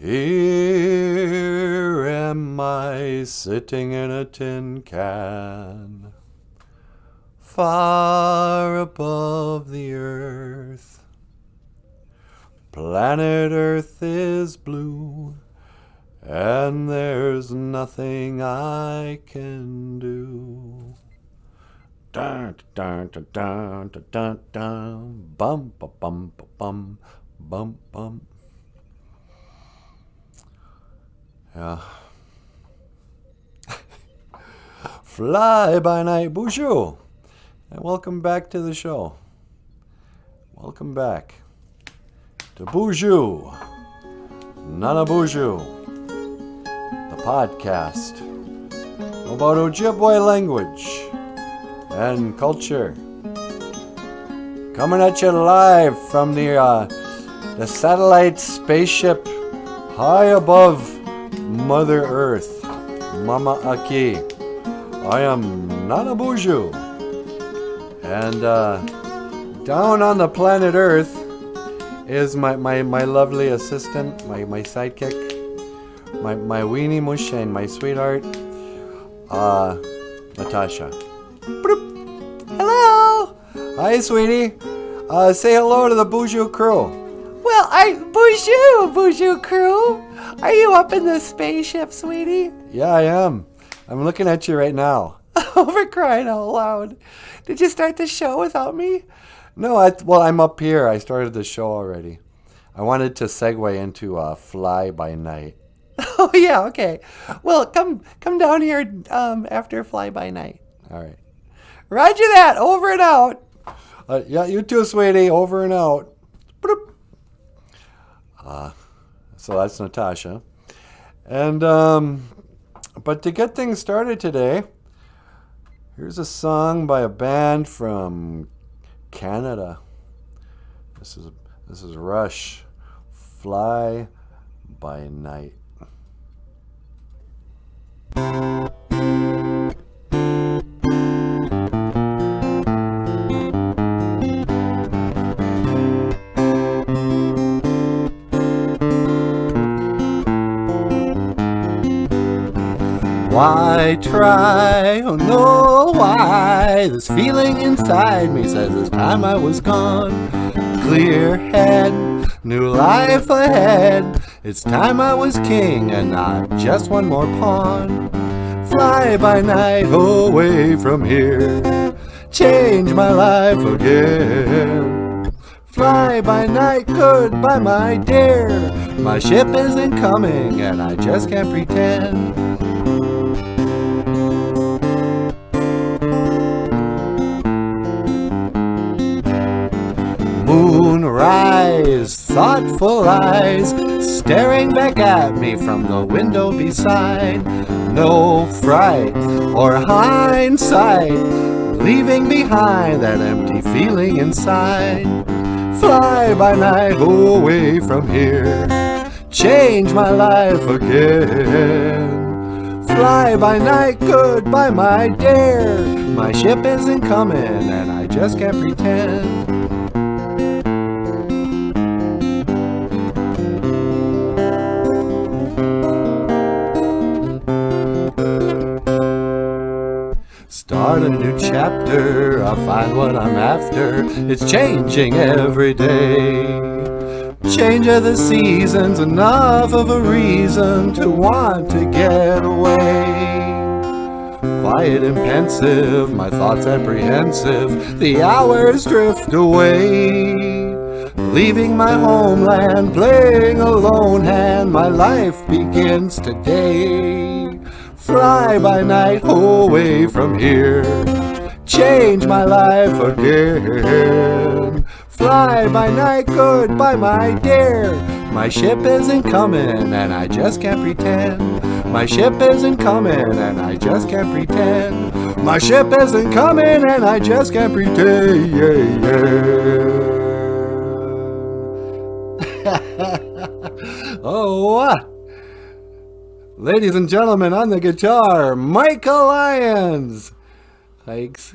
Here am I sitting in a tin can, far above the earth. Planet Earth is blue, and there's nothing I can do. Dun dun dun dun dun dun dun, bum ba bum ba bum bum bum. Yeah. Fly by night, BOOZHOO, and welcome back to the show. Welcome back to BOOZHOO NANABOOZHOO, the podcast about Ojibwe language and culture. Coming at you live from the satellite spaceship high above Mother Earth, Mama Aki. I am NANABOOZHOO, and down on the planet Earth is my lovely assistant, my sidekick, my weenie mush and my sweetheart, Natasha. Bloop. Hello. Hi, sweetie. Say hello to the BOOZHOO crew. Well, BOOZHOO crew. Are you up in the spaceship, sweetie? Yeah, I am. I'm looking at you right now. Over crying out loud. Did you start the show without me? No, I'm up here. I started the show already. I wanted to segue into Fly by Night. Oh, yeah, okay. Well, come down here after Fly by Night. All right. Roger that. Over and out. Yeah, you too, sweetie. Over and out. Bloop. So that's Natasha. And, but to get things started today, here's a song by a band from Canada. This is Rush, Fly by Night. Why try? Oh no, why? This feeling inside me says it's time I was gone. Clear head, new life ahead. It's time I was king and not just one more pawn. Fly by night away from here, change my life again. Fly by night, goodbye my dear. My ship isn't coming and I just can't pretend. Moonrise, thoughtful eyes staring back at me from the window beside. No fright or hindsight, leaving behind that empty feeling inside. Fly by night away from here, change my life again. Fly by night, goodbye my dear. My ship isn't coming and I just can't pretend. Start a new chapter, I'll find what I'm after. It's changing every day. Change of the seasons, enough of a reason to want to get away. Quiet and pensive, my thoughts apprehensive, the hours drift away. Leaving my homeland, playing a lone hand, my life begins today. Fly by night away from here, change my life again. Fly by night, goodbye my dear. My ship isn't coming and I just can't pretend. My ship isn't coming and I just can't pretend. My ship isn't coming and I just can't pretend. Oh, what? Ladies and gentlemen, on the guitar, Michael Lyons. Hikes.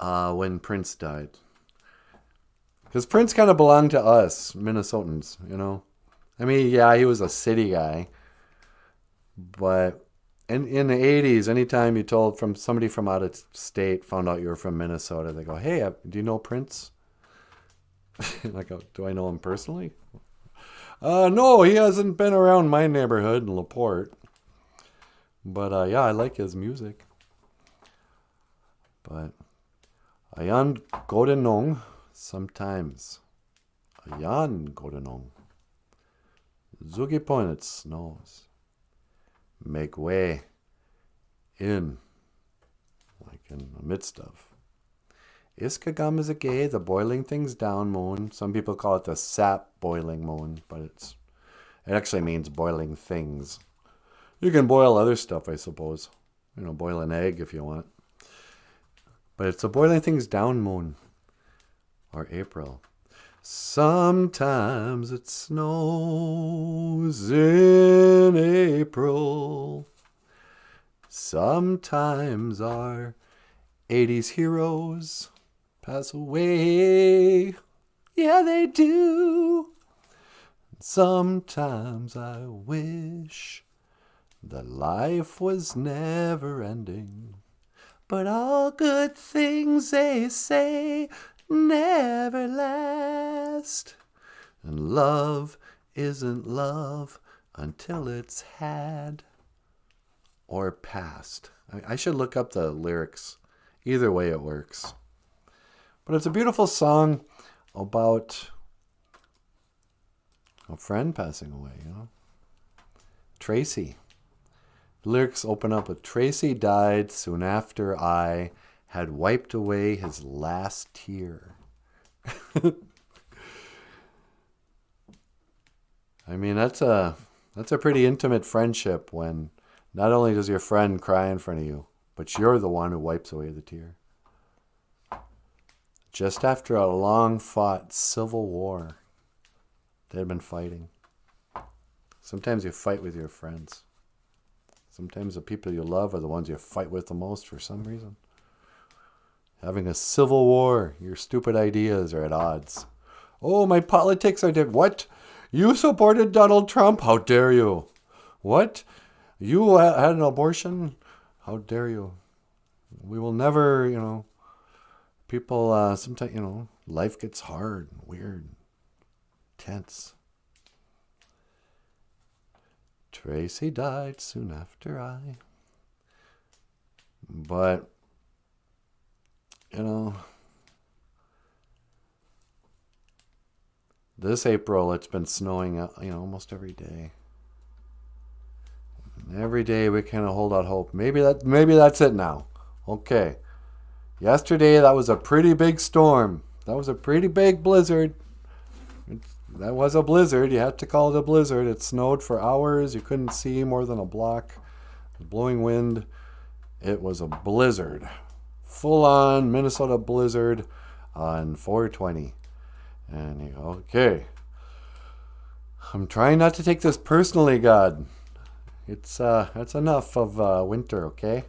when Prince died. Because Prince kind of belonged to us, Minnesotans, you know. I mean, yeah, he was a city guy. But in the 80s, anytime you told from somebody from out of state found out you were from Minnesota, they go, hey, do you know Prince? And I go, do I know him personally? No, he hasn't been around my neighborhood in LaPorte. But yeah, I like his music. But ayan godenong sometimes. Ayan godenong. Zugipoinit snows. Make way in, like in the midst of. Iskagam is a gay, the boiling things down moon. Some people call it the sap boiling moon, but it actually means boiling things. You can boil other stuff, I suppose. You know, boil an egg if you want. But it's a boiling things down moon, or April. Sometimes it snows in April. Sometimes our 80s heroes pass away. Yeah, they do. Sometimes I wish that life was never ending. But all good things, they say, never last. And love isn't love until it's had or past. I should look up the lyrics. Either way it works. But it's a beautiful song about a friend passing away, you know. Tracy. The lyrics open up with, Tracy died soon after I had wiped away his last tear. I mean, that's a pretty intimate friendship when not only does your friend cry in front of you, but you're the one who wipes away the tear. Just after a long-fought civil war, they had been fighting. Sometimes you fight with your friends. Sometimes the people you love are the ones you fight with the most for some reason. Having a civil war, your stupid ideas are at odds. Oh, my politics are dead. What? You supported Donald Trump? How dare you? What? You had an abortion? How dare you? We will never, you know, people, sometimes, you know, life gets hard, weird, tense. Tracy died soon after I. But, you know, this April it's been snowing, you know, almost every day. And every day we kind of hold out hope. Maybe that's it now. Okay. Yesterday that was a pretty big storm. That was a pretty big blizzard. That was a blizzard. You had to call it a blizzard. It snowed for hours. You couldn't see more than a block. Blowing wind. It was a blizzard. Full-on Minnesota blizzard on 4/20. And you go, okay. I'm trying not to take this personally, God. That's enough of winter, okay?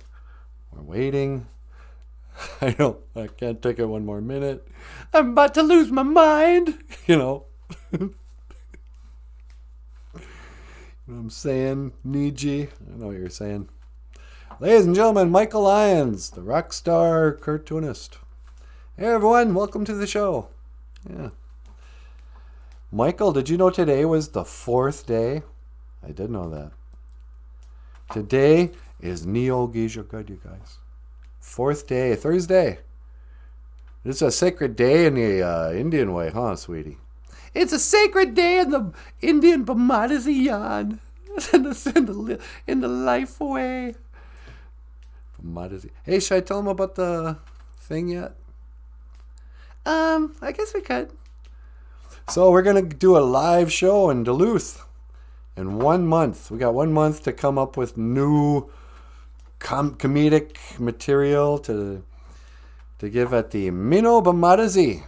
We're waiting. I can't take it one more minute. I'm about to lose my mind, you know. You know what I'm saying? Niji. I know what you're saying. Ladies and gentlemen, Michael Lyons, the rock star cartoonist. Hey everyone, welcome to the show. Yeah. Michael, did you know today was the 4th day? I did know that. Today is Neo-Gijogud, you guys. 4th day, Thursday. It's a sacred day in the Indian way, huh, sweetie? It's a sacred day in the Indian Bamadaziyan. in the life way. Bamadazi. Hey, should I tell them about the thing yet? I guess we could. So we're going to do a live show in Duluth in 1 month. We got 1 month to come up with new comedic material to give at the Mino Bamadazi,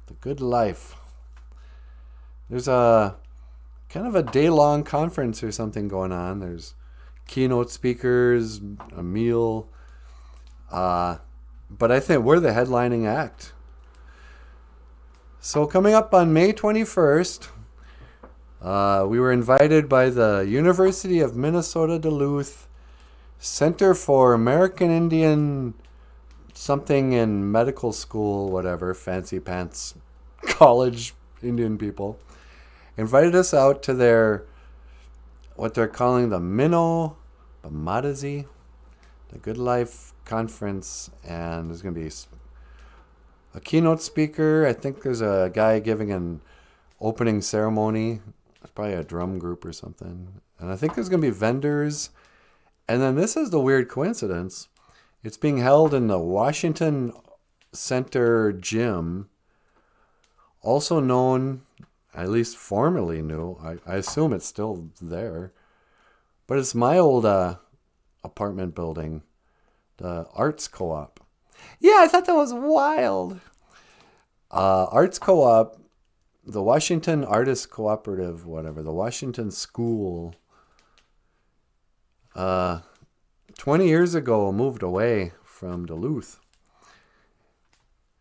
the Good Life. There's a kind of a day-long conference or something going on. There's keynote speakers, a meal, But I think we're the headlining act. So coming up on May 21st, we were invited by the University of Minnesota Duluth Center for American Indian something in medical school, whatever, fancy pants college Indian people, invited us out to their, what they're calling the Minno Bamadazi, the Good Life Conference, and there's going to be a keynote speaker. I think there's a guy giving an opening ceremony. It's probably a drum group or something. And I think there's going to be vendors. And then this is the weird coincidence. It's being held in the Washington Center Gym, also known, at least formerly knew, I assume it's still there, but it's my old apartment building, the Arts Co-op. Yeah, I thought that was wild. Arts Co-op, the Washington Artists Cooperative, whatever, the Washington School, 20 years ago moved away from Duluth.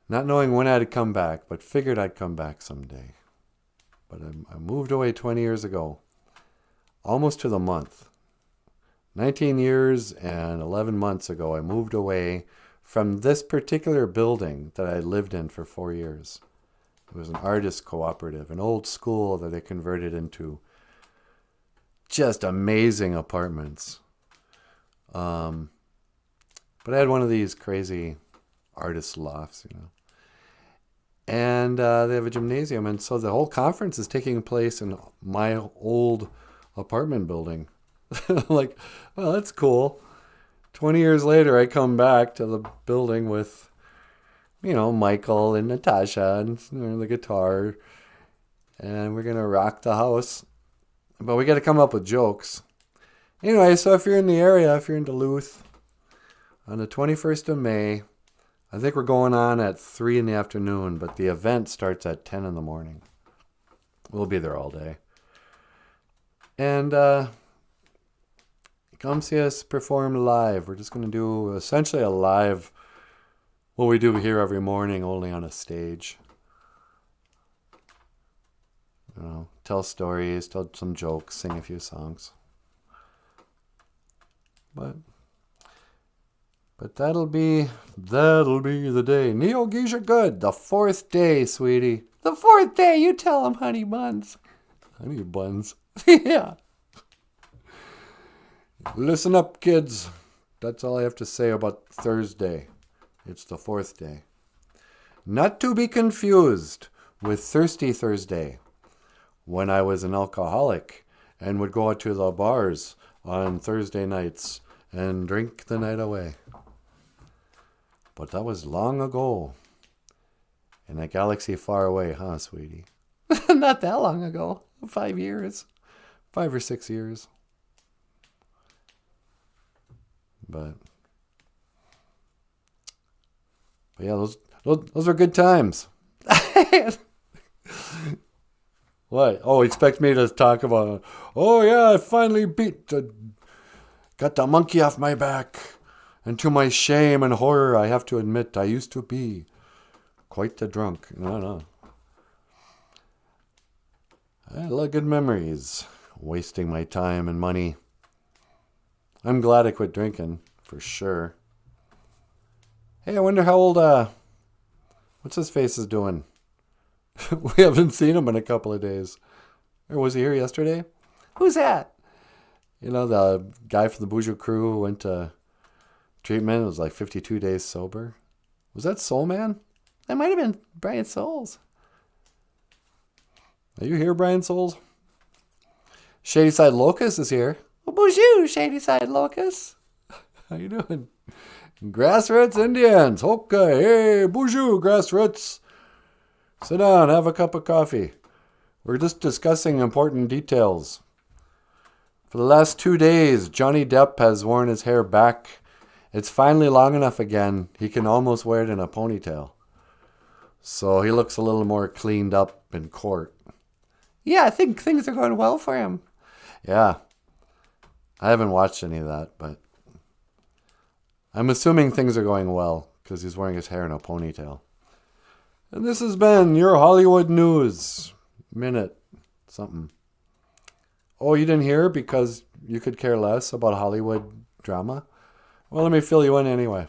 Not knowing when I'd come back, but figured I'd come back someday. But I moved away 20 years ago, almost to the month. 19 years and 11 months ago, I moved away from this particular building that I lived in for 4 years. It was an artist cooperative, an old school that they converted into just amazing apartments. But I had one of these crazy artist lofts, you know. And they have a gymnasium, and so the whole conference is taking place in my old apartment building. Like, well, that's cool. 20 years later, I come back to the building with, you know, Michael and Natasha and, you know, the guitar, and we're going to rock the house. But we got to come up with jokes. Anyway, so if you're in the area, if you're in Duluth, on the 21st of May, I think we're going on at 3 in the afternoon, but the event starts at 10 in the morning. We'll be there all day. And come see us perform live. We're just going to do essentially a live, what we do here every morning, only on a stage. You know, tell stories, tell some jokes, sing a few songs. But that'll be the day. Neo Geisha good. The 4th day, sweetie. The 4th day, you tell him, honey buns. Honey buns. Yeah. Listen up, kids. That's all I have to say about Thursday. It's the 4th day. Not to be confused with Thirsty Thursday, when I was an alcoholic and would go out to the bars on Thursday nights and drink the night away. But that was long ago. In a galaxy far away, huh, sweetie? Not that long ago. 5 years. 5 or 6 years. But yeah, those are good times. What? Oh, expect me to talk about, oh yeah, I finally got the monkey off my back. And to my shame and horror, I have to admit I used to be quite the drunk. No. I had a lot of good memories, wasting my time and money. I'm glad I quit drinking, for sure. Hey, I wonder how old, what's his face is doing? We haven't seen him in a couple of days. Or was he here yesterday? Who's that? You know, the guy from the BOOZHOO crew who went to treatment. It was like 52 days sober. Was that Soul Man? That might have been Brian Souls. Are you here, Brian Souls? Shady Side Locust is here. Well, BOOZHOO, Shady Side Locust. How you doing? Grassroots Indians. Okay. Hey, BOOZHOO, Grassroots. Sit down, have a cup of coffee. We're just discussing important details. For the last 2 days, Johnny Depp has worn his hair back. It's finally long enough again. He can almost wear it in a ponytail. So he looks a little more cleaned up in court. Yeah, I think things are going well for him. Yeah. I haven't watched any of that, but I'm assuming things are going well, because he's wearing his hair in a ponytail. And this has been your Hollywood News Minute something. Oh, you didn't hear because you could care less about Hollywood drama? Well, let me fill you in anyway.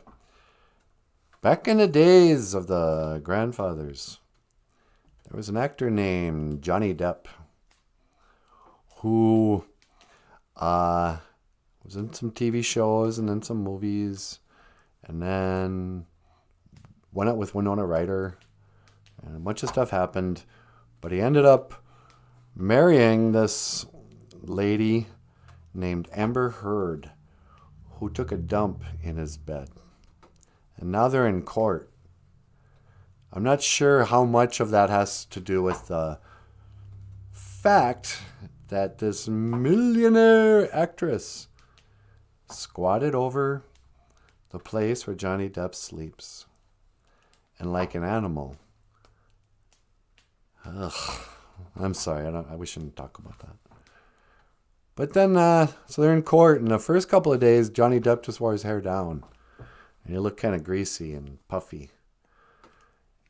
Back in the days of the grandfathers, there was an actor named Johnny Depp who was in some TV shows and in some movies, and then went out with Winona Ryder, and a bunch of stuff happened, but he ended up marrying this lady named Amber Heard, who took a dump in his bed. And now they're in court. I'm not sure how much of that has to do with the fact that this millionaire actress squatted over the place where Johnny Depp sleeps. And like an animal. I'm sorry, we shouldn't talk about that. But then, so they're in court, and the first couple of days, Johnny Depp just wore his hair down. And he looked kind of greasy and puffy.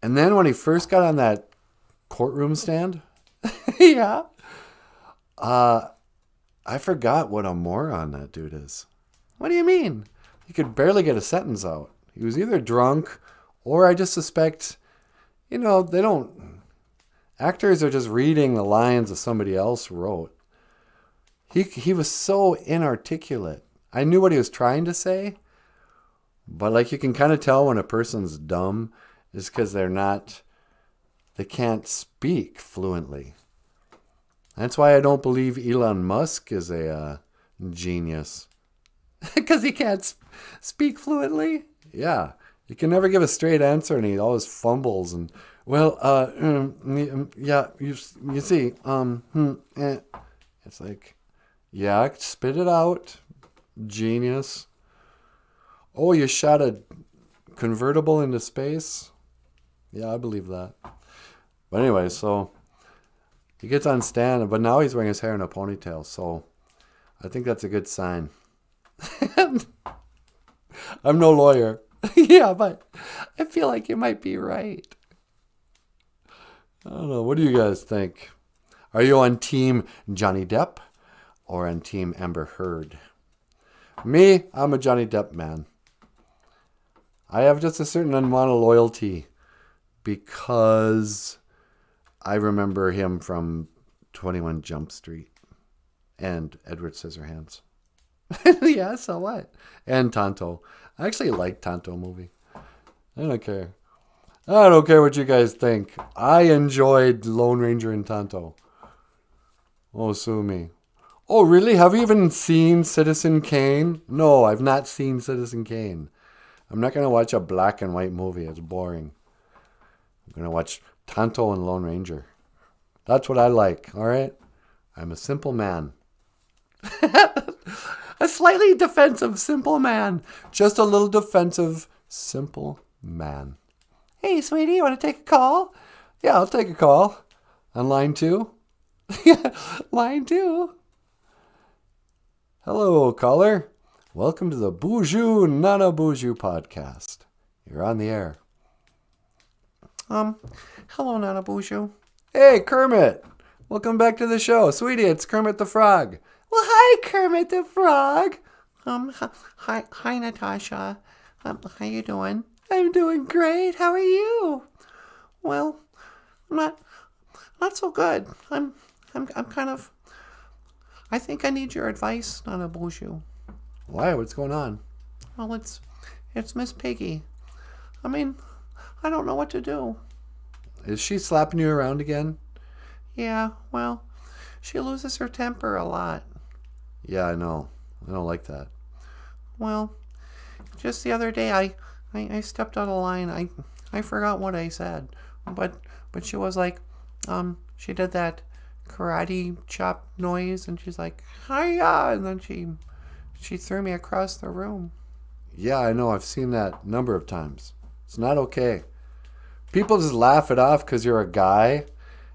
And then when he first got on that courtroom stand, yeah, I forgot what a moron that dude is. What do you mean? He could barely get a sentence out. He was either drunk, or I just suspect, actors are just reading the lines that somebody else wrote. He was so inarticulate. I knew what he was trying to say, but you can kind of tell when a person's dumb is because they can't speak fluently. That's why I don't believe Elon Musk is a genius. Because he can't speak fluently? Yeah. He can never give a straight answer, and he always fumbles. And, yeah, you see, It's like, yeah, spit it out, genius. Oh, you shot a convertible into space? Yeah, I believe that. But anyway, so he gets on stand, but now he's wearing his hair in a ponytail, so I think that's a good sign. I'm no lawyer. Yeah, but I feel like you might be right. I don't know. What do you guys think? Are you on team Johnny Depp or on team Amber Heard? Me, I'm a Johnny Depp man. I have just a certain amount of loyalty because I remember him from 21 Jump Street and Edward Scissorhands. Yeah, so what? And Tonto. I actually like Tonto movie. I don't care. I don't care what you guys think. I enjoyed Lone Ranger and Tonto. Oh, sue me. Oh, really? Have you even seen Citizen Kane? No, I've not seen Citizen Kane. I'm not going to watch a black and white movie. It's boring. I'm going to watch Tonto and Lone Ranger. That's what I like, all right? I'm a simple man. A slightly defensive simple man. Just a little defensive simple man. Hey, sweetie, you want to take a call? Yeah, I'll take a call. On line 2? Yeah, line 2. Hello, caller. Welcome to the BOOZHOO NANABOOZHOO podcast. You're on the air. Hello, NANABOOZHOO. Hey, Kermit. Welcome back to the show. Sweetie, it's Kermit the Frog. Well, hi, Kermit the Frog. Hi, Natasha. How you doing? I'm doing great. How are you? Well, I'm not so good. I'm kind of. I think I need your advice, NANABOOZHOO. Why? What's going on? Well, it's Miss Piggy. I mean, I don't know what to do. Is she slapping you around again? Yeah, well, she loses her temper a lot. Yeah, I know. I don't like that. Well, just the other day I stepped out of line. I forgot what I said. But she was like, she did that karate chop noise, and she's like, hiya, and then she threw me across the room. Yeah, I know. I've seen that a number of times. It's not okay. People just laugh it off because you're a guy,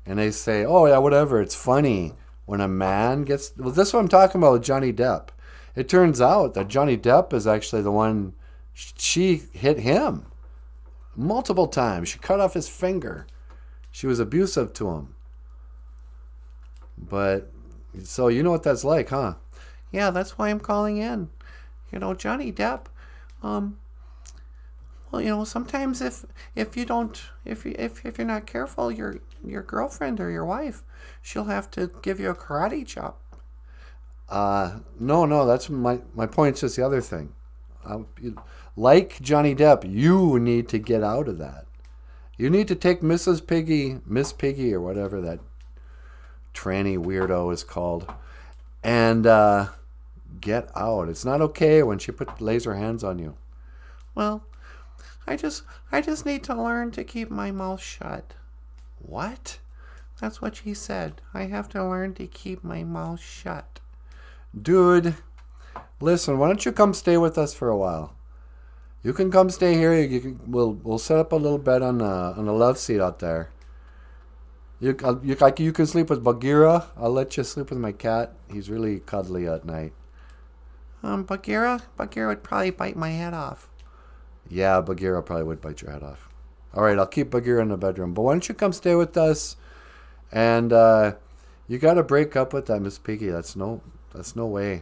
and they say, oh, yeah, whatever. It's funny when a man gets... Well, this is what I'm talking about with Johnny Depp. It turns out that Johnny Depp is actually the one... She hit him. multiple times. She cut off his finger. She was abusive to him. But, so you know what that's like, huh? Yeah, that's why I'm calling in. You know, Johnny Depp, well, you know, sometimes if you're not careful, your girlfriend or your wife, she'll have to give you a karate chop. No, that's my point's just the other thing. Like Johnny Depp, you need to get out of that. You need to take Miss Piggy, or whatever that tranny weirdo is called, and get out. It's not okay when she lays her hands on you. Well, I just need to learn to keep my mouth shut. What? That's what she said. I have to learn to keep my mouth shut. Dude, listen, why don't you come stay with us for a while? You can come stay here. We'll set up a little bed on the love seat out there. You can sleep with Bagheera. I'll let you sleep with my cat. He's really cuddly at night. Bagheera would probably bite my head off. Yeah, Bagheera probably would bite your head off. All right, I'll keep Bagheera in the bedroom. But why don't you come stay with us? And you got to break up with that Miss Piggy. That's no way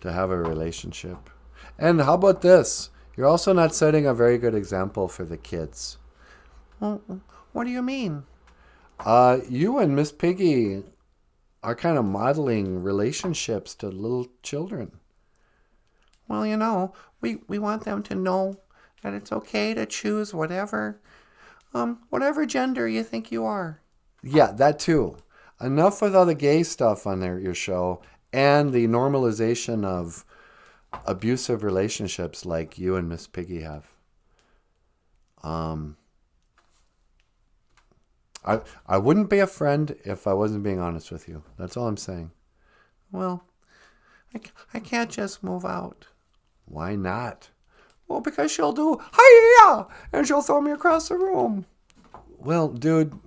to have a relationship. And how about this? You're also not setting a very good example for the kids. Well, what do you mean? You and Miss Piggy are kind of modeling relationships to little children. Well, you know, we want them to know that it's okay to choose whatever gender you think you are. Yeah, that too. Enough with all the gay stuff on your show and the normalization of abusive relationships like you and Miss Piggy have. I wouldn't be a friend if I wasn't being honest with you. That's all I'm saying. Well, I can't just move out. Why not? Well, because she'll do hi-ya, and she'll throw me across the room. Well, dude,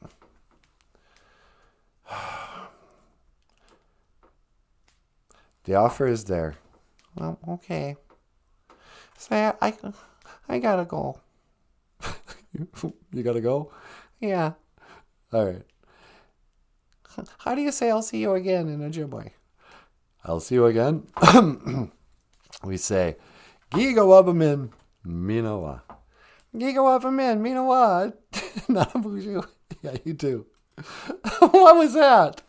the offer is there. Well, okay. Say, I gotta go. You gotta go? Yeah. All right. How do you say I'll see you again in Ojibwe? I'll see you again. We say, Gigawabamin Minowa. Gigawabamin Minowa. Nanaboozhoo. Yeah, you do. What was that?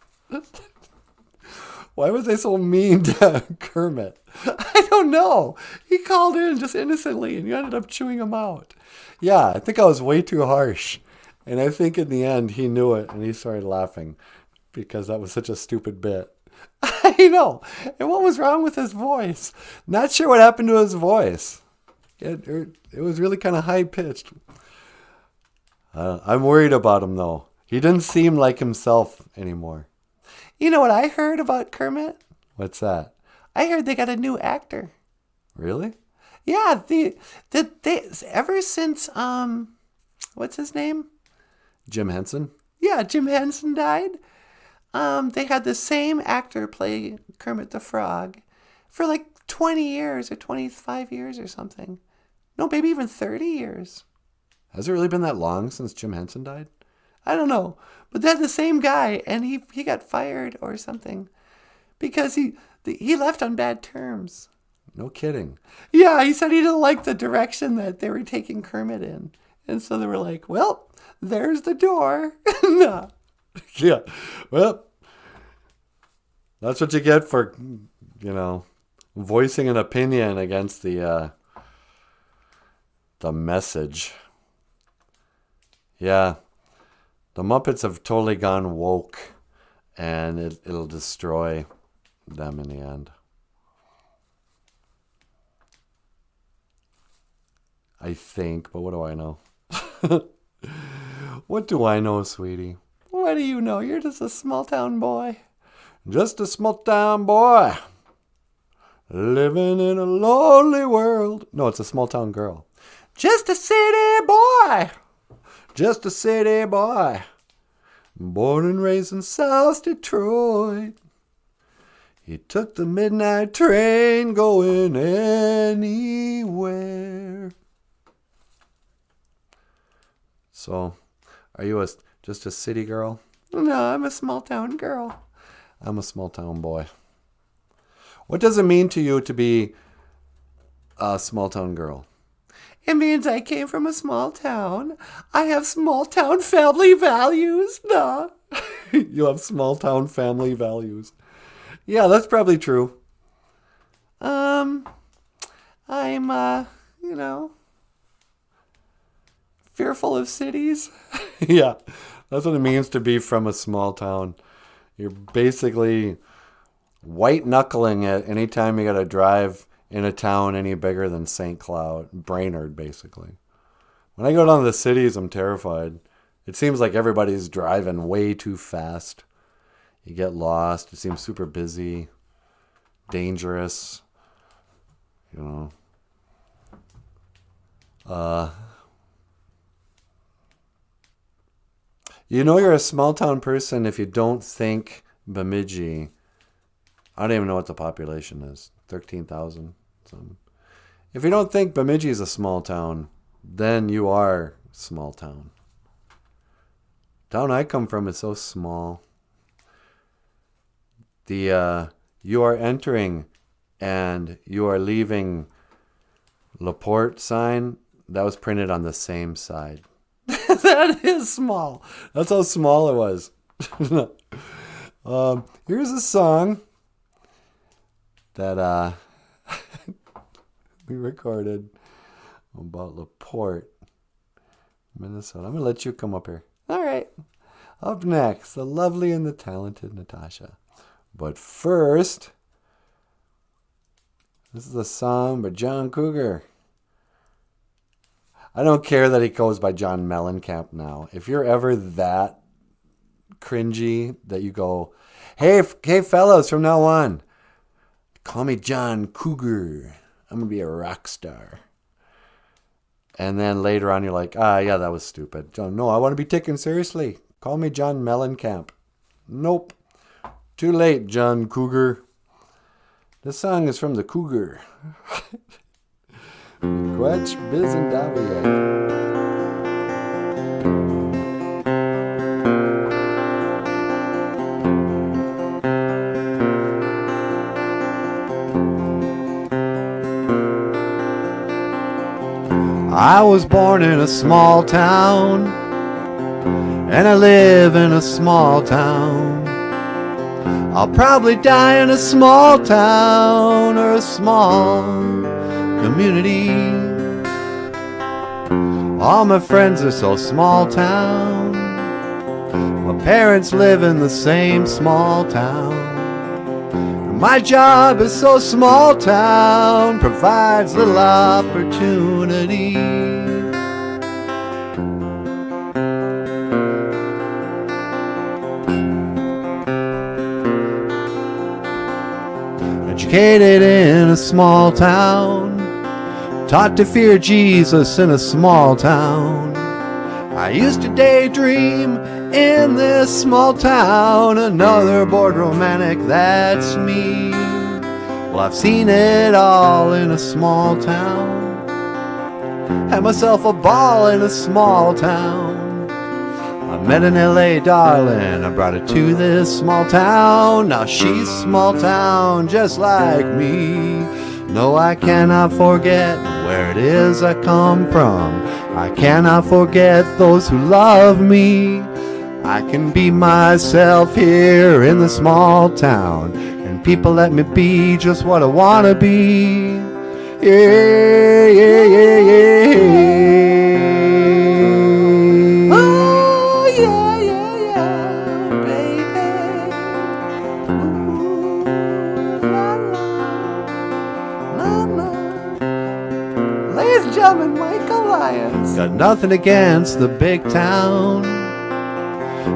Why was they so mean to Kermit? I don't know. He called in just innocently and you ended up chewing him out. Yeah, I think I was way too harsh. And I think in the end he knew it and he started laughing because that was such a stupid bit. I know. And what was wrong with his voice? Not sure what happened to his voice. It was really kind of high-pitched. I'm worried about him, though. He didn't seem like himself anymore. You know what I heard about Kermit? What's that? I heard they got a new actor. Really? Yeah, they ever since what's his name? Jim Henson? Yeah, Jim Henson died. They had the same actor play Kermit the Frog for like 20 years or 25 years or something. No, maybe even 30 years. Has it really been that long since Jim Henson died? I don't know. But they're the same guy, and he got fired or something because he left on bad terms. No kidding. Yeah, he said he didn't like the direction that they were taking Kermit in. And so they were like, well, there's the door. No. Yeah. Well, that's what you get for, voicing an opinion against the message. Yeah. The Muppets have totally gone woke, and it'll destroy them in the end. I think, but what do I know? What do I know, sweetie? What do you know? You're just a small-town boy. Just a small-town boy. Living in a lonely world. No, it's a small-town girl. Just a city boy. Just a city boy. Born and raised in South Detroit. He took the midnight train going anywhere. So, are you just a city girl? No, I'm a small town girl. I'm a small town boy. What does it mean to you to be a small town girl? It means I came from a small town. I have small town family values. No. You have small town family values. Yeah, that's probably true. I'm, fearful of cities. Yeah, that's what it means to be from a small town. You're basically white knuckling it anytime you got to drive in a town any bigger than St. Cloud, Brainerd, basically. When I go down to the cities, I'm terrified. It seems like everybody's driving way too fast. You get lost. It seems super busy, dangerous. You know you're a small town person if you don't think Bemidji. I don't even know what the population is. 13,000. If you don't think Bemidji is a small town, then you are small town. Town I come from is so small. You are entering and you are leaving LaPorte sign, that was printed on the same side. That is small. That's how small it was. Here's a song that we recorded about LaPorte, Minnesota. I'm going to let you come up here. All right. Up next, the lovely and the talented Natasha. But first, this is a song by John Cougar. I don't care that he goes by John Mellencamp now. If you're ever that cringy that you go, hey fellas, from now on, call me John Cougar. I'm going to be a rock star. And then later on you're like, yeah, that was stupid. John, no, I want to be taken seriously. Call me John Mellencamp. Nope. Too late, John Cougar. This song is from the Cougar. Quetch, Biz, and Davia. I was born in a small town, and I live in a small town. I'll probably die in a small town or a small community. All my friends are so small town. My parents live in the same small town. My job is so small town, provides little opportunity. Educated in a small town, taught to fear Jesus in a small town. I used to daydream in this small town, another bored romantic, that's me. Well, I've seen it all in a small town, had myself a ball in a small town. I met an LA darling, I brought her to this small town. Now she's small town just like me. No, I cannot forget where it is I come from. I cannot forget those who love me. I can be myself here in the small town, and people let me be just what I want to be. Yeah, yeah, yeah, yeah. Oh, yeah, yeah, yeah, baby. Ooh, la, la, la, la. Ladies and gentlemen, Michael Lyons. Got nothing against the big town.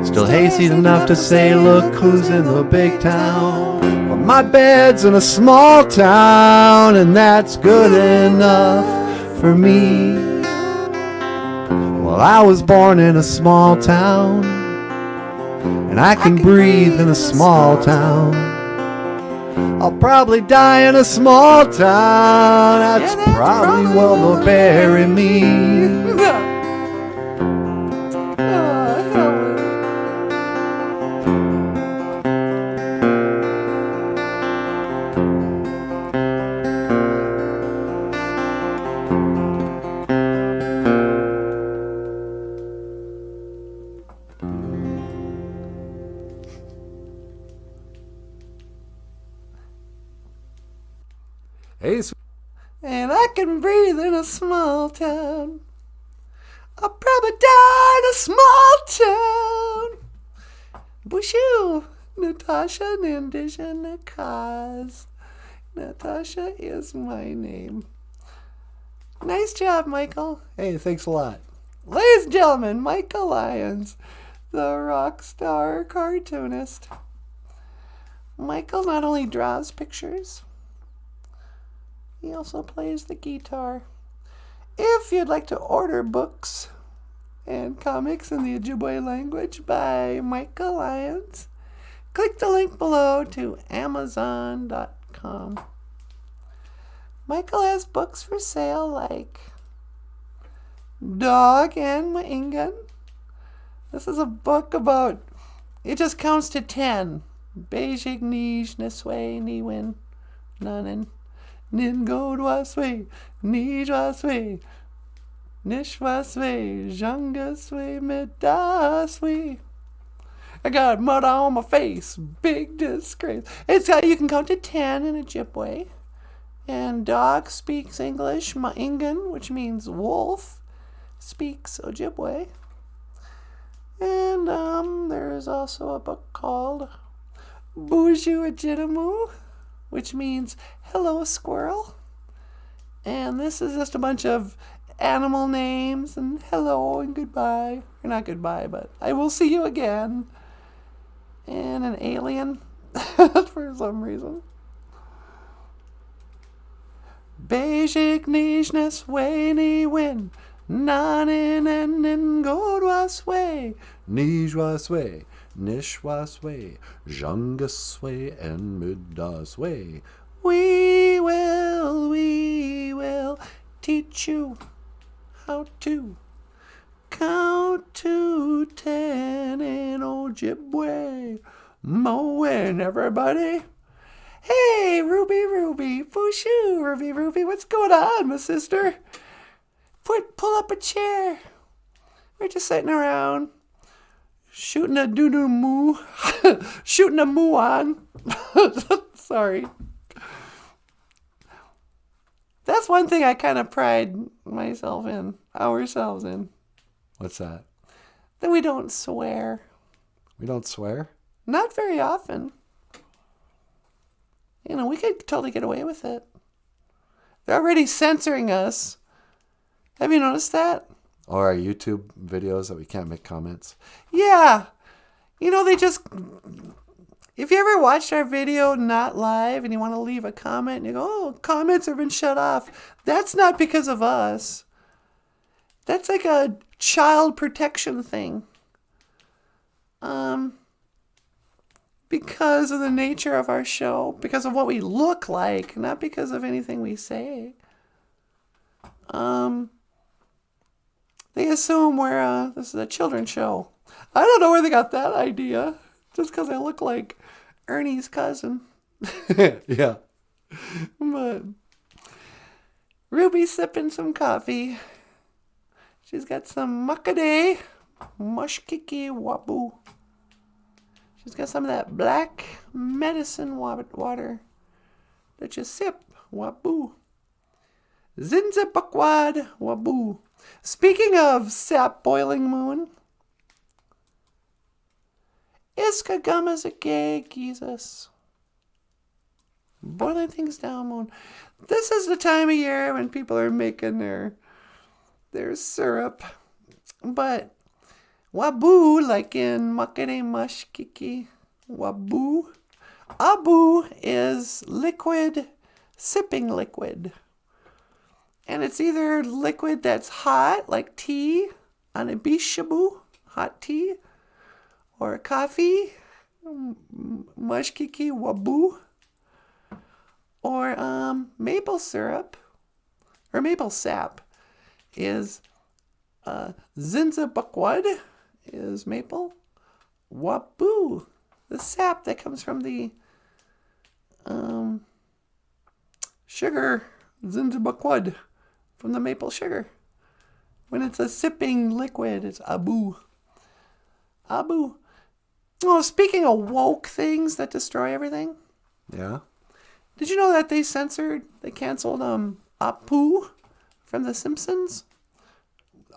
Still hazy enough to say, look who's in the big town. Well, my bed's in a small town, and that's good enough for me. Well, I was born in a small town, and I can breathe in a small town. I'll probably die in a small town. That's probably where they'll bury me. Hey, And I can breathe in a small town. I'll probably die in a small town. BOOZHOO, Natasha Nandisha Nakaz. Natasha is my name. Nice job, Michael. hey, thanks a lot. Ladies and gentlemen, Michael Lyons, the rock star cartoonist. Michael not only draws pictures, he also plays the guitar. If you'd like to order books and comics in the Ojibwe language by Michael Lyons, click the link below to Amazon.com. Michael has books for sale like Dog and Maingan. This is a book about, it just counts to 10. Beijig Nij Neswe Niwin Nanin Ningo Dwaswe Nijwaswe Nishwaswe Jangaswe Medaswe. I got mud on my face, big disgrace. It's got, you can count to 10 in Ojibwe. And Dog speaks English. Maingan, which means wolf, speaks Ojibwe. And there's also a book called BOOZHOO NANABOOZHOO, which means hello squirrel. And this is just a bunch of animal names and hello and goodbye. Or not goodbye, but I will see you again. And an alien for some reason. Beijig Nijnes Weni Win Nanin and Godwaswe Nijwaswe, Nishwaswe, Jangaswe, and Midaswe. We will teach you how to count to 10 in Ojibwe. Moen, everybody. Hey, Ruby, BOOZHOO, Ruby, what's going on, my sister? Pull up a chair. We're just sitting around, shooting a doo-doo moo, shooting a moo on. Sorry. That's one thing I kind of pride ourselves in. What's that? That we don't swear. We don't swear? Not very often. You know, we could totally get away with it. They're already censoring us. Have you noticed that? Or our YouTube videos that we can't make comments? Yeah. You know, they just... If you ever watched our video not live and you want to leave a comment and you go, oh, comments have been shut off. That's not because of us. That's like a child protection thing. Because of the nature of our show, because of what we look like, not because of anything we say. They assume this is a children's show. I don't know where they got that idea. Just because I look like Ernie's cousin. Yeah. But Ruby's sipping some coffee. She's got some Makade Mushkiki Wabu. She's got some of that black medicine water that you sip. Wabu. Zinzabakwad Wabu. Speaking of sap boiling moon, Iskagama's Jesus. Boiling things down, moon. This is the time of year when people are making their syrup. But Wabu, like in Makere Mashkiki, Wabu. Abu is liquid, sipping liquid. And it's either liquid that's hot, like tea, anabishabu, hot tea, or coffee, mashkiki wabu, or maple syrup, or maple sap is zinzabakwad is maple, wabu, the sap that comes from the sugar, zinzabakwad, from the maple sugar. When it's a sipping liquid, it's abu. Oh, speaking of woke things that destroy everything. Yeah? Did you know that they canceled Apu from The Simpsons?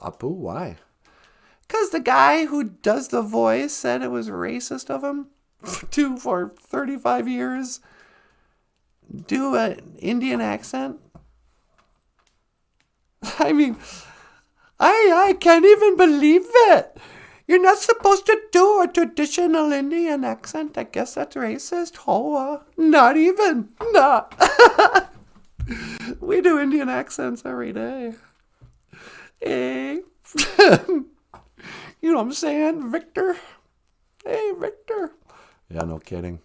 Apu, why? Because the guy who does the voice said it was racist of him to, for 35 years, do an Indian accent. I mean, I can't even believe it. You're not supposed to do a traditional Indian accent. I guess that's racist. Oh, not even. Nah. We do Indian accents every day. Hey. You know what I'm saying, Victor? Hey, Victor. Yeah, no kidding.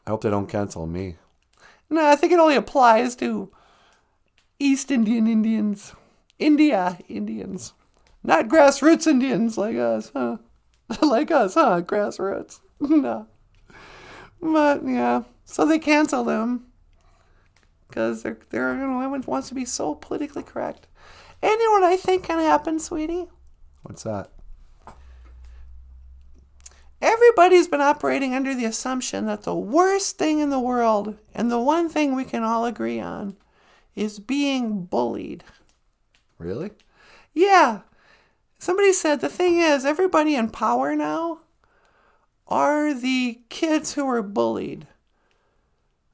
I hope they don't cancel me. No, I think it only applies to East Indian Indians. India Indians. Not grassroots Indians like us, huh? Like us, huh? Grassroots. No. But, yeah. So they canceled them. Because they're, everyone wants to be so politically correct. And you know what I think can happen, sweetie? What's that? Everybody's been operating under the assumption that the worst thing in the world, and the one thing we can all agree on, is being bullied. Really? Yeah. Somebody said the thing is, everybody in power now are the kids who were bullied.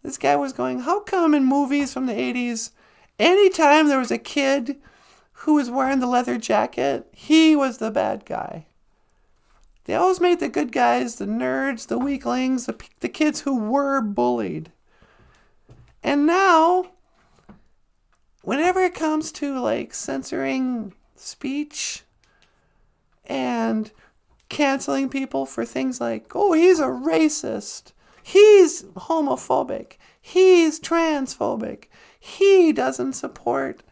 This guy was going, how come in movies from the 80s, anytime there was a kid who was wearing the leather jacket, he was the bad guy? They always made the good guys, the nerds, the weaklings, the kids who were bullied. And now, whenever it comes to like censoring speech and canceling people for things like, oh, he's a racist, he's homophobic, he's transphobic, he doesn't support,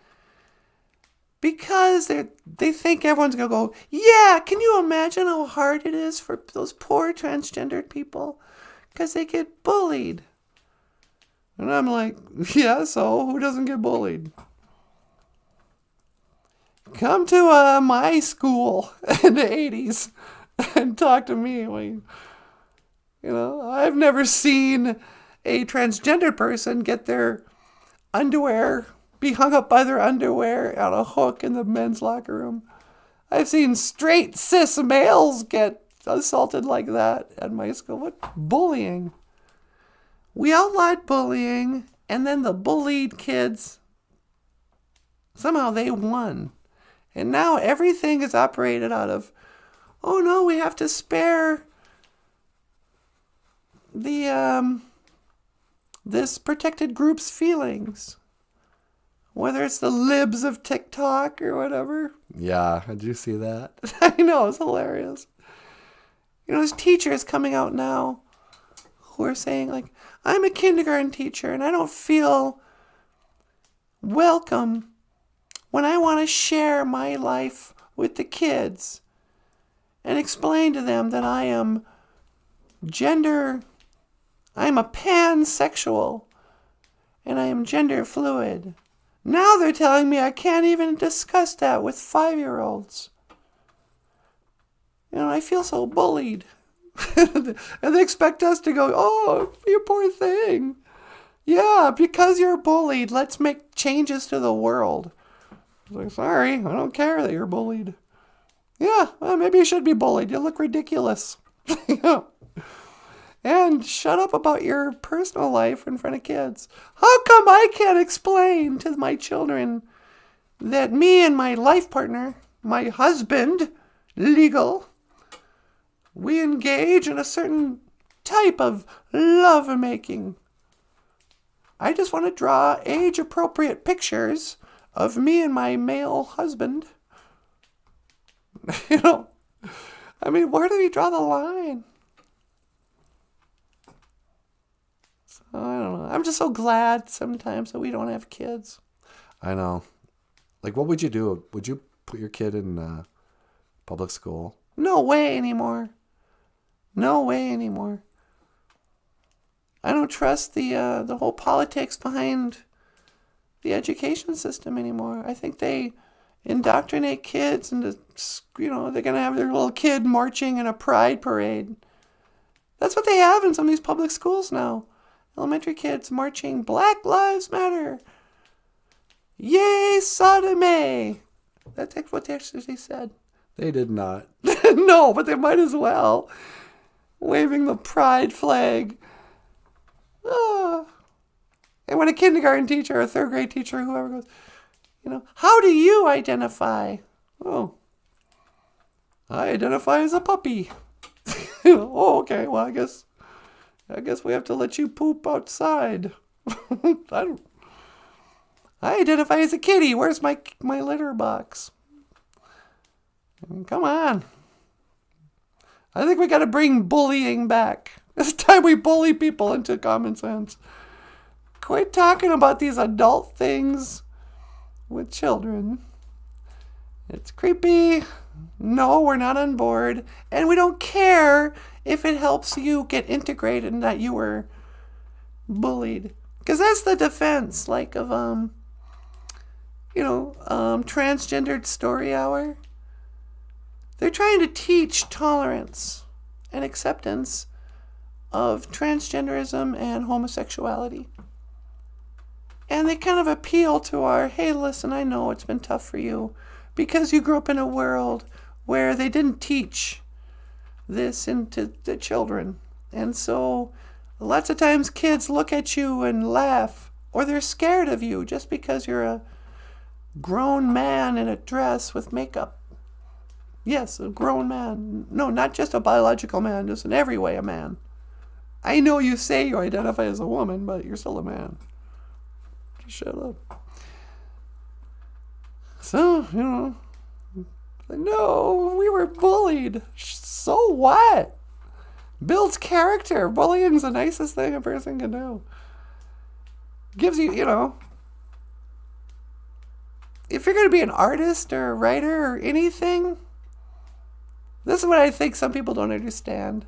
because they think everyone's going to go, yeah, can you imagine how hard it is for those poor transgendered people? Because they get bullied. And I'm like, yeah, so who doesn't get bullied? Come to my school in the 80s and talk to me. You know, I've never seen a transgender person get their underwear, be hung up by their underwear on a hook in the men's locker room. I've seen straight cis males get assaulted like that at my school. What bullying? We outlawed bullying, and then the bullied kids, somehow they won. And now everything is operated out of, oh no, we have to spare the this protected group's feelings. Whether it's the libs of TikTok or whatever. Yeah, did you see that? I know, it's hilarious. You know, there's teachers coming out now who are saying, like, I'm a kindergarten teacher and I don't feel welcome when I want to share my life with the kids and explain to them that I am a pansexual and I am gender fluid. Now they're telling me I can't even discuss that with 5-year-olds. You know, I feel so bullied. And they expect us to go, oh, you poor thing. Yeah, because you're bullied, let's make changes to the world. I was like, sorry, I don't care that you're bullied. Yeah, well, maybe you should be bullied. You look ridiculous. And shut up about your personal life in front of kids. How come I can't explain to my children that me and my life partner, my husband, legal, we engage in a certain type of love-making? I just want to draw age-appropriate pictures of me and my male husband. You know, I mean, where do we draw the line? I don't know. I'm just so glad sometimes that we don't have kids. I know. Like, what would you do? Would you put your kid in public school? No way anymore. No way anymore. I don't trust the whole politics behind the education system anymore. I think they indoctrinate kids into, you know, they're going to have their little kid marching in a pride parade. That's what they have in some of these public schools now. Elementary kids marching Black Lives Matter. Yay, sodomy. That's what they actually said. They did not. No, but they might as well. Waving the pride flag. Ah. And when a kindergarten teacher or a third grade teacher or whoever goes, how do you identify? Oh, I identify as a puppy. Oh, okay. Well, I guess we have to let you poop outside. I identify as a kitty. Where's my litter box? Come on. I think we got to bring bullying back. It's time we bully people into common sense. Quit talking about these adult things with children. It's creepy. No, we're not on board. And we don't care if it helps you get integrated and that you were bullied. Because that's the defense, of, transgendered story hour. They're trying to teach tolerance and acceptance of transgenderism and homosexuality. And they kind of appeal to our, hey, listen, I know it's been tough for you because you grew up in a world where they didn't teach this into the children. And so lots of times kids look at you and laugh, or they're scared of you just because you're a grown man in a dress with makeup. Yes, a grown man. No, not just a biological man, just in every way a man. I know you say you identify as a woman, but you're still a man. Just shut up. So, no, we were bullied. So what? Builds character. Bullying's the nicest thing a person can do. Gives you, if you're going to be an artist or a writer or anything, this is what I think some people don't understand.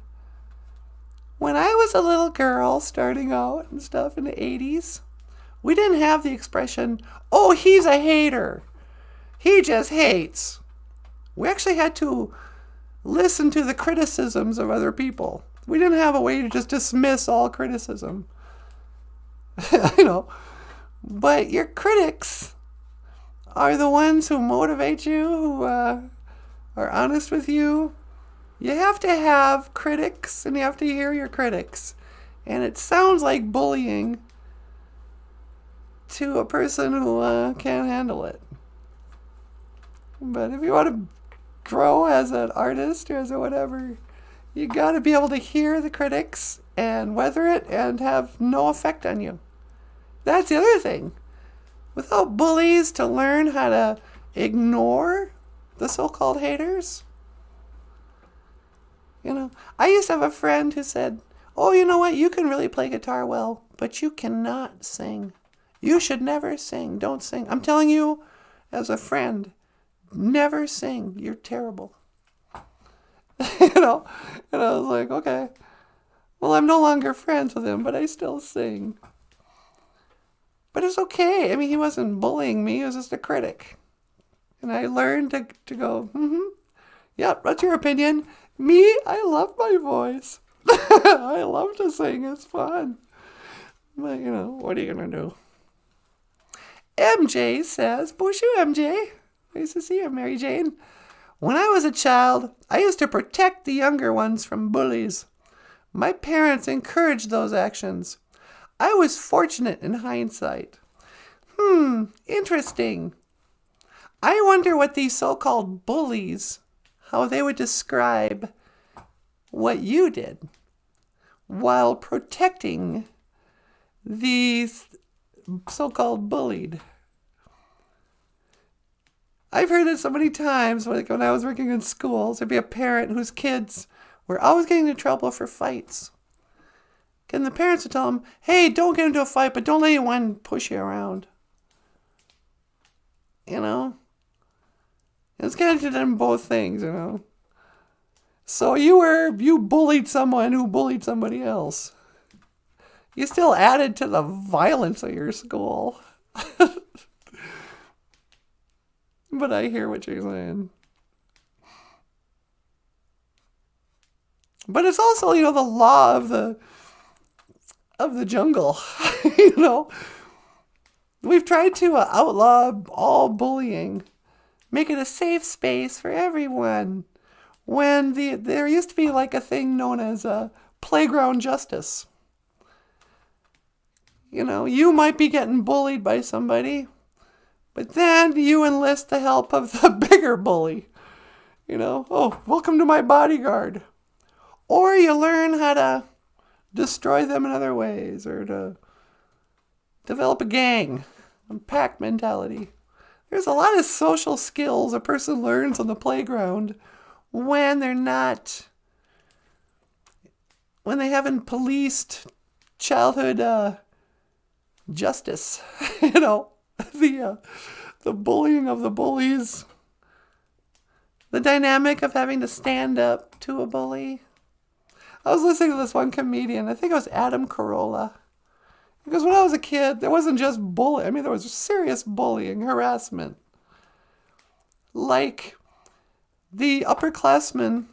When I was a little girl starting out and stuff in the 80s, we didn't have the expression, oh, he's a hater. He just hates. We actually had to listen to the criticisms of other people. We didn't have a way to just dismiss all criticism. But your critics are the ones who motivate you, who are honest with you. You have to have critics, and you have to hear your critics. And it sounds like bullying to a person who can't handle it. But if you want to grow as an artist or as a whatever, you got to be able to hear the critics and weather it and have no effect on you. That's the other thing. Without bullies to learn how to ignore the so-called haters. I used to have a friend who said, oh, you know what? You can really play guitar well, but you cannot sing. You should never sing. Don't sing. I'm telling you, as a friend, never sing. You're terrible. And I was like, okay. Well, I'm no longer friends with him, but I still sing. But it's okay. I mean, he wasn't bullying me. He was just a critic. And I learned to go, yeah, what's your opinion? Me, I love my voice. I love to sing. It's fun. But, what are you going to do? MJ says, BOOZHOO MJ. Nice to see you, Mary Jane. When I was a child, I used to protect the younger ones from bullies. My parents encouraged those actions. I was fortunate in hindsight. Interesting. I wonder what these so-called bullies, how they would describe what you did while protecting these so-called bullied. I've heard it so many times, when I was working in schools, there'd be a parent whose kids were always getting into trouble for fights. And the parents would tell them, hey, don't get into a fight, but don't let anyone push you around. It's kind of done both things, So you bullied someone who bullied somebody else. You still added to the violence of your school. But I hear what you're saying. But it's also, the law of the of the jungle. You know, we've tried to outlaw all bullying, make it a safe space for everyone. When there used to be like a thing known as playground justice. You know, you might be getting bullied by somebody, but then you enlist the help of the bigger bully. You know, oh, welcome to my bodyguard. Or you learn how to destroy them in other ways, or to develop a gang, a pack mentality. There's a lot of social skills a person learns on the playground when they haven't policed childhood justice. You know, the bullying of the bullies, the dynamic of having to stand up to a bully. I was listening to this one comedian, I think it was Adam Carolla, because when I was a kid, there wasn't just bullying. I mean, there was serious bullying, harassment. Like, the upperclassmen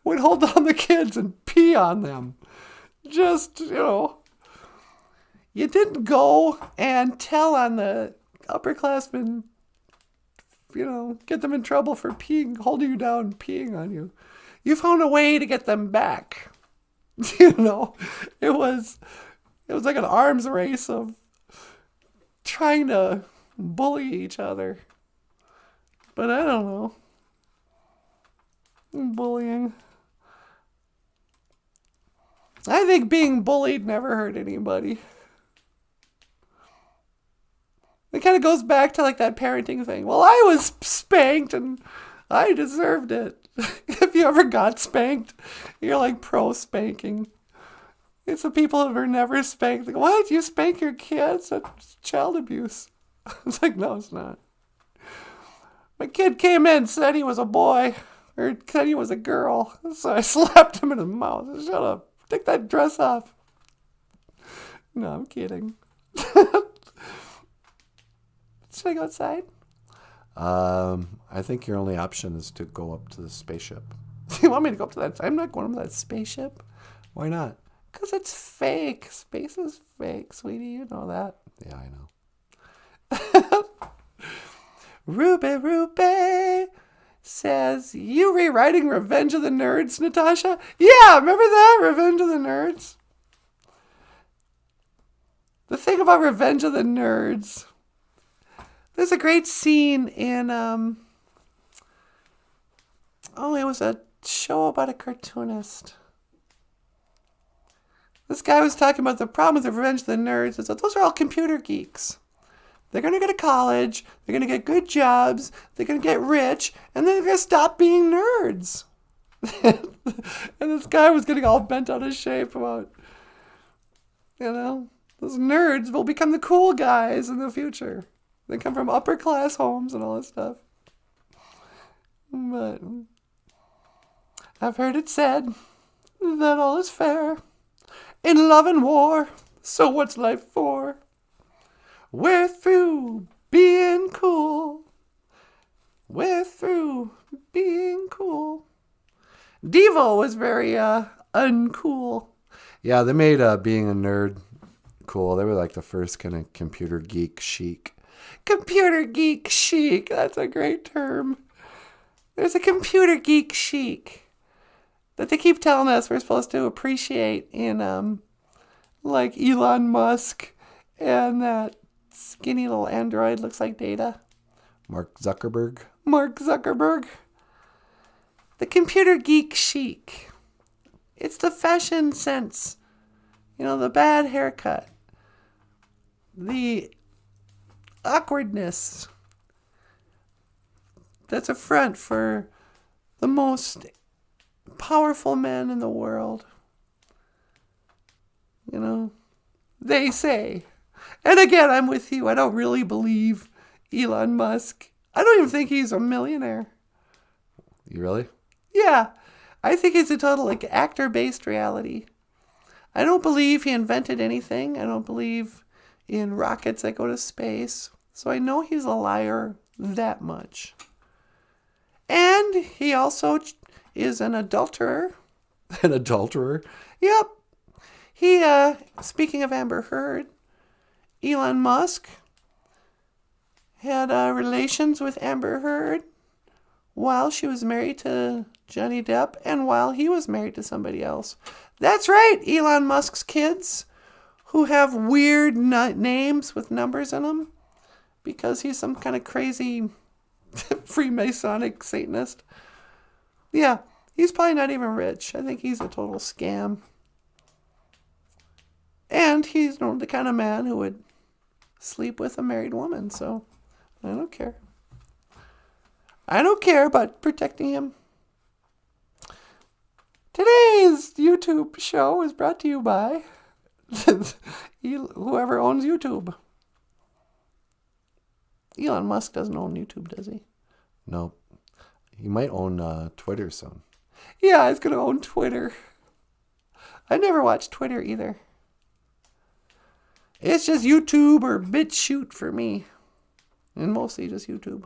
would hold down the kids and pee on them. Just, you know, you didn't go and tell on the upperclassmen, you know, get them in trouble for peeing, holding you down, peeing on you. You found a way to get them back. You know, it was like an arms race of trying to bully each other. But I don't know. Bullying. I think being bullied never hurt anybody. It kind of goes back to like that parenting thing. Well, I was spanked and I deserved it. If you ever got spanked, you're like pro spanking. It's the people who are never spanked. Like, what? You spank your kids? That's child abuse. It's like, no, it's not. My kid came in, said he was a boy, or said he was a girl. So I slapped him in the mouth. Shut up. Take that dress off. No, I'm kidding. Should I go outside? I think your only option is to go up to the spaceship. You want me to go up to that? I'm not going up to that spaceship. Why not? Because it's fake. Space is fake, sweetie. You know that. Yeah, I know. Ruby says, you rewriting Revenge of the Nerds, Natasha? Yeah, remember that? Revenge of the Nerds? The thing about Revenge of the Nerds, there's a great scene in, it was a show about a cartoonist. This guy was talking about the problem with the Revenge of the Nerds is that those are all computer geeks. They're going to go to college, they're going to get good jobs, they're going to get rich, and then they're going to stop being nerds. And this guy was getting all bent out of shape about, you know, those nerds will become the cool guys in the future. They come from upper class homes and all this stuff. But I've heard it said that all is fair in love and war. So what's life for? We're through being cool. We're through being cool. Devo was very uncool. Yeah, they made being a nerd cool. They were like the first kind of computer geek chic. Computer geek chic. That's a great term. There's a computer geek chic that they keep telling us we're supposed to appreciate in like Elon Musk and that skinny little android looks like Data. Mark Zuckerberg. The computer geek chic. It's the fashion sense. You know, the bad haircut. The awkwardness. That's a front for the most powerful men in the world. You know, they say. And again, I'm with you. I don't really believe Elon Musk. I don't even think he's a millionaire. You really? Yeah. I think he's a total like actor-based reality. I don't believe he invented anything. I don't believe in rockets that go to space. So I know he's a liar that much. And he also is an adulterer. An adulterer? Yep. Speaking of Amber Heard, Elon Musk had relations with Amber Heard while she was married to Johnny Depp and while he was married to somebody else. That's right, Elon Musk's kids, who have weird names with numbers in them because he's some kind of crazy Freemasonic Satanist. Yeah, he's probably not even rich. I think he's a total scam. And he's the kind of man who would sleep with a married woman, so I don't care. I don't care about protecting him. Today's YouTube show is brought to you by whoever owns YouTube. Elon Musk doesn't own YouTube, does he? No. He might own Twitter soon. Yeah, he's going to own Twitter. I never watched Twitter either. It's just YouTube or BitChute for me. And mostly just YouTube.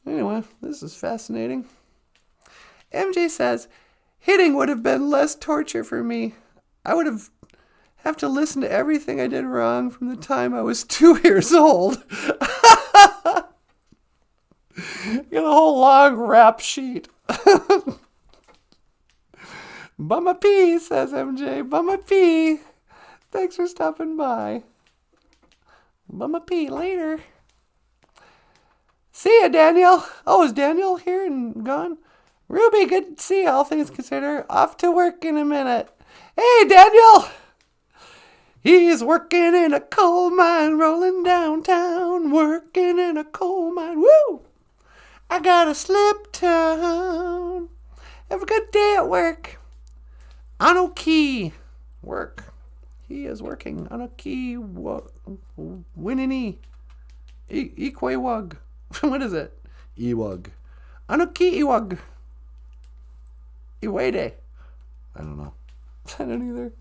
Anyway, this is fascinating. MJ says, hitting would have been less torture for me. I would have to listen to everything I did wrong from the time I was 2 years old. Get a whole long rap sheet. Bumma P, says MJ. Bumma P. Thanks for stopping by. Bumma P, later. See ya, Daniel. Oh, is Daniel here and gone? Ruby, good to see you, all things considered. Off to work in a minute. Hey, Daniel. He's working in a coal mine, rolling downtown, working in a coal mine. Woo! I gotta slip town. Have a good day at work. On a key. Work. He is working on a key. Winini. Equawug. What is it? Ewug. On a key Ewug. Iwede. I don't know. I don't either.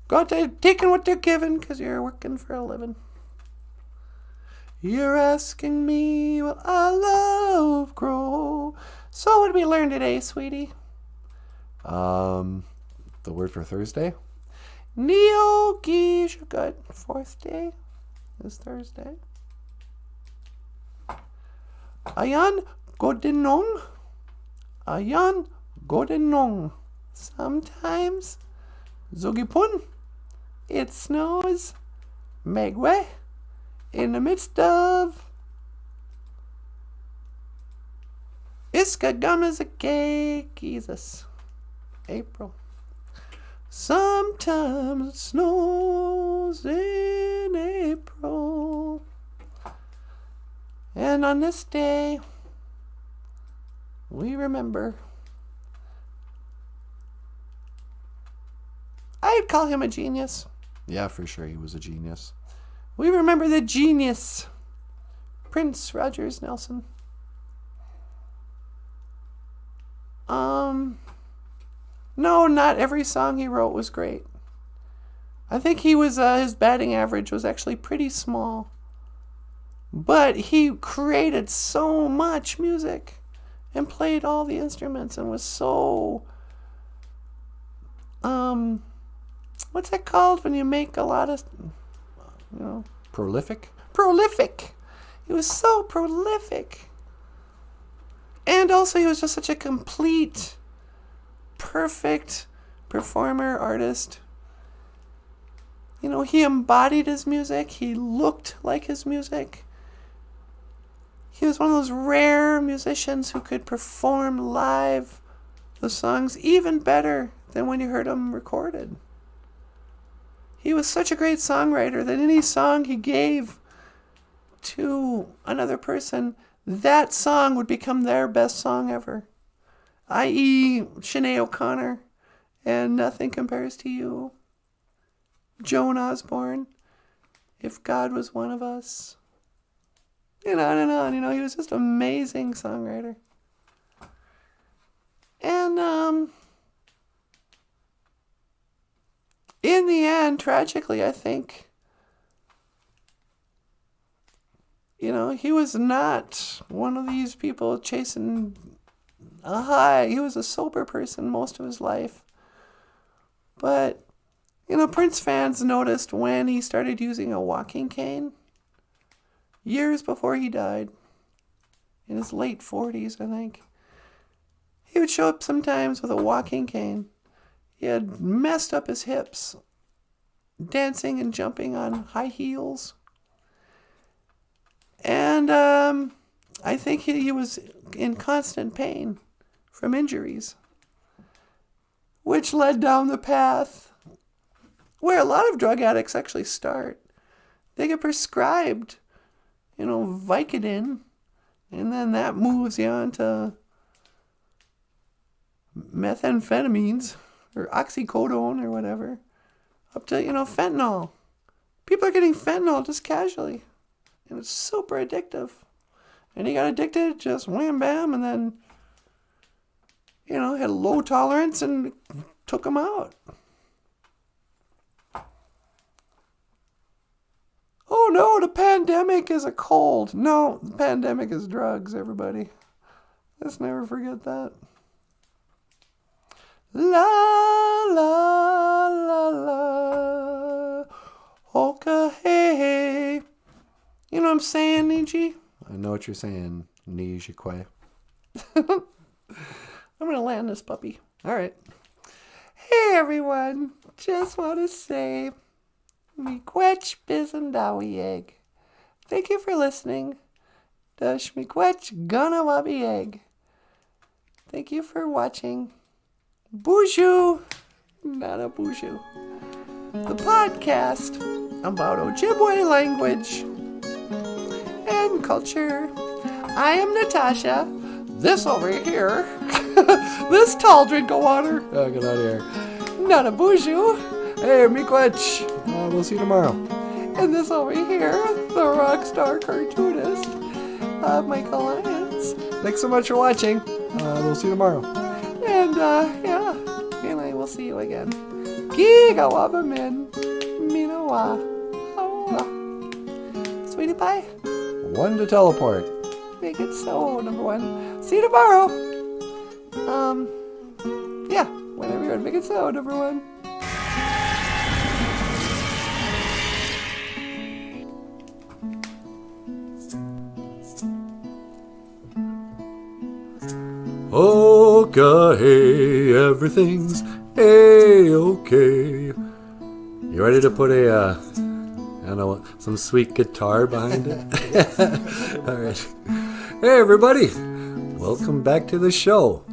Got to taking what they're given because you're working for a living. You're asking me, will our love grow? So what did we learn today, sweetie? The word for Thursday? Neo-Gish. Good. Fourth day is Thursday. Ayan Godinong. Ayan Godinong. Sometimes Zogipun. It snows. Megwe. In the midst of Iska Gumma's a cake. Jesus. April. Sometimes it snows in April. And on this day, we remember. I'd call him a genius. Yeah, for sure. He was a genius. We remember the genius, Prince Rogers Nelson. No, not every song he wrote was great. I think he was his batting average was actually pretty small. But he created so much music and played all the instruments and was so what's that called when you make a lot of Prolific? Prolific. He was so prolific. And also he was just such a complete, perfect performer, artist. You know, he embodied his music. He looked like his music. He was one of those rare musicians who could perform live the songs even better than when you heard them recorded. He was such a great songwriter that any song he gave to another person, that song would become their best song ever. I.e. Sinead O'Connor and Nothing Compares to You. Joan Osborne, If God Was One of Us. And on and on. You know, he was just an amazing songwriter. And in the end, tragically, I think, you know, he was not one of these people chasing a high. He was a sober person most of his life. But, Prince fans noticed when he started using a walking cane, years before he died, in his late 40s, I think. He would show up sometimes with a walking cane. He had messed up his hips, dancing and jumping on high heels. And I think he was in constant pain from injuries, which led down the path where a lot of drug addicts actually start. They get prescribed, Vicodin, and then that moves you on to methamphetamines or oxycodone or whatever, up to, fentanyl. People are getting fentanyl just casually, and it's super addictive. And he got addicted, just wham bam, and then, had low tolerance and took him out. Oh no, the pandemic is a cold. No, the pandemic is drugs, everybody. Let's never forget that. La la la la. Oka hey hey. You know what I'm saying, Niji? I know what you're saying, Niji-kwe. I'm gonna land this puppy. Alright. Hey everyone. Just want to say, miigwech bizendawi egg. Thank you for listening to Shmiigwech Ganawabi Egg. Thank you for watching BOOZHOO NANABOOZHOO, the podcast about Ojibwe language and culture. I am Natasha. This over here, this tall drink of water. Oh, get out of here. NANABOOZHOO. Hey, miigwech. We'll see you tomorrow. And this over here, the rock star cartoonist, Michael Lyons. Thanks so much for watching. We'll see you tomorrow. And, and I will see you again. Gigawabamin, Minawa. Sweetie pie, 1 to teleport. make it so, number 1. See you tomorrow. Whenever you're on Make It So, number 1. Okay, everything's A-okay. You ready to put some sweet guitar behind it? All right. Hey, everybody. Welcome back to the show.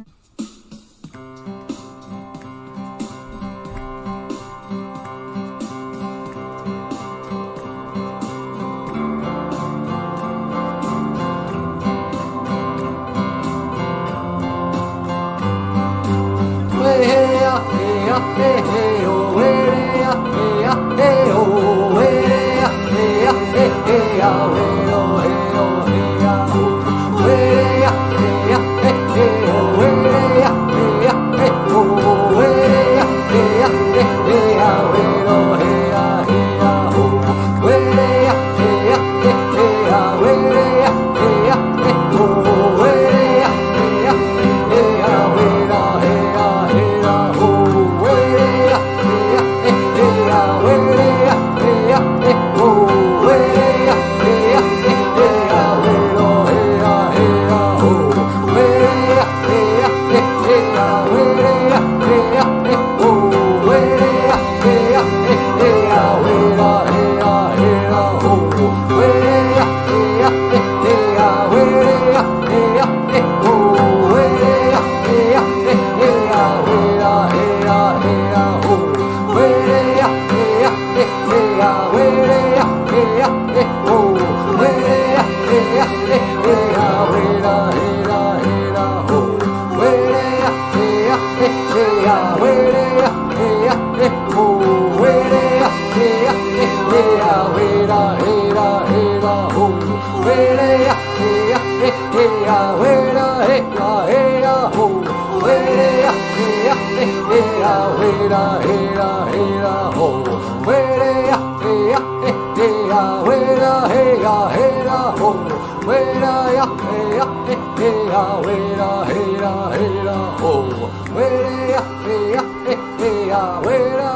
ya, way da,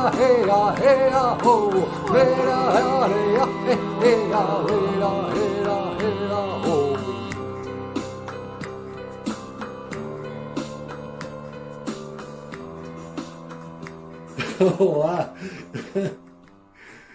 hey ya, ho. Way da, hey ya, hey ya, way da, hey ya, ho. Oh, wow.